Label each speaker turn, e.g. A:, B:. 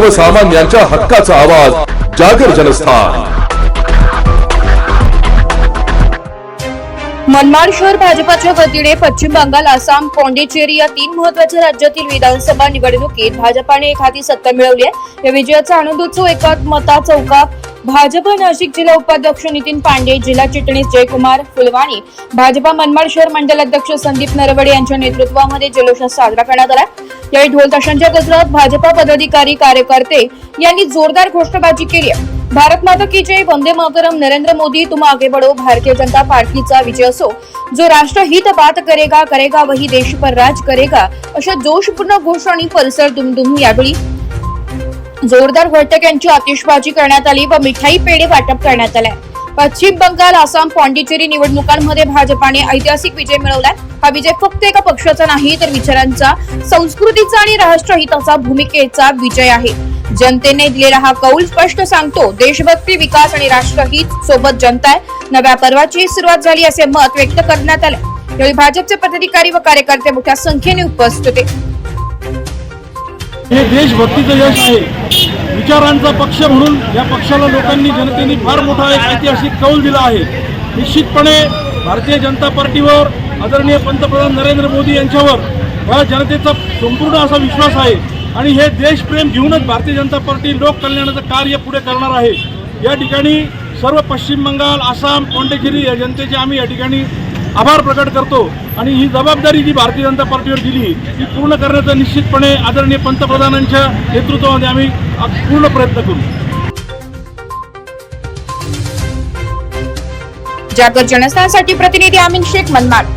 A: सर्वसामान्यांच्या हक्काचा आवाज जागर जनस्थान।
B: मनमाड शहर भाजपाच्या वतीने पश्चिम बंगाल, आसाम, पॉंडिचेरी या 3 महत्त्वाच्या राज्यातील विधानसभा निवडणुकीत भाजपाने एक हाती सत्ता मिळवली आहे। या विजयाचा आनंदोत्सव एकात्मता चौकात भाजपा नाशिक जिल्हा उपाध्यक्ष नितीन पांडे, जिल्हा चिटणीस जयकुमार फुलवाणी, भाजपा मनमाड शहर मंडल अध्यक्ष संदीप नरवडे यांच्या नेतृत्वामध्ये जल्लोषात साजरा करण्यात आला। यावेळी ढोल ताशांच्या गजरात भाजपा पदाधिकारी कार्यकर्ते यांनी जोरदार घोषणाबाजी केली। भारत माता की जय, वंदे मातरम, नरेंद्र मोदी तुम आगे बढ़ो। भारतीय जनता पार्टीचा विजय असो, जो राष्ट्रहित बात करेगा करेगा वही देश पर राज करेगा, अशा जोशपूर्ण घोषणांनी परिसर दुमदुम। यावेळी जोरदार फटाक्यांची आतिषबाजी करण्यात आली व मिठाई पेढे वाटप करण्यात आले। पश्चिम बंगाल, आसाम, पॉंडिचेरी निवडणुकांमध्ये भाजपाने ऐतिहासिक विजय मिळवलाय। हा विजय फक्त एका पक्षाचा नाही, तर विचारांचा, संस्कृतीचा आणि राष्ट्रहिताचा भूमिकेचा विजय आहे। जनतेने दिलेला हा कौल स्पष्ट सांगतो, देशभक्ती, विकास आणि राष्ट्रहित सोबत जनता आहे। नव्या पर्वाची सुरुवात झाली असे मत व्यक्त करण्यात आले। यावेळी भाजपचे पदाधिकारी व कार्यकर्ते मोठ्या संख्येने उपस्थित होते।
C: हे देशभक्तीचं यश आहे। विचारांचा पक्ष म्हणून या पक्षाला लोकांनी, जनतेने फार मोठा एक ऐतिहासिक कौल दिला आहे। निश्चितपणे भारतीय जनता पार्टीवर, आदरणीय पंतप्रधान नरेंद्र मोदी यांच्यावर या जनतेचा संपूर्ण असा विश्वास आहे आणि हे देशप्रेम घेऊनच भारतीय जनता पार्टी लोक कल्याणाचं कार्य पुढे करणार आहे। या ठिकाणी सर्व पश्चिम बंगाल, आसाम, पॉंडिचेरी या जनतेचे आम्ही या ठिकाणी आभार प्रकट करतो आणि ही जबाबदारी जी भारतीय जनता पार्टीवर दिली ती पूर्ण करण्याचा निश्चितपणे आदरणीय पंतप्रधानांच्या नेतृत्वामध्ये आम्ही पूर्ण प्रयत्न करू।
B: जागर जनस्थानसाठी प्रतिनिधी आमीन शेख, मनमाड।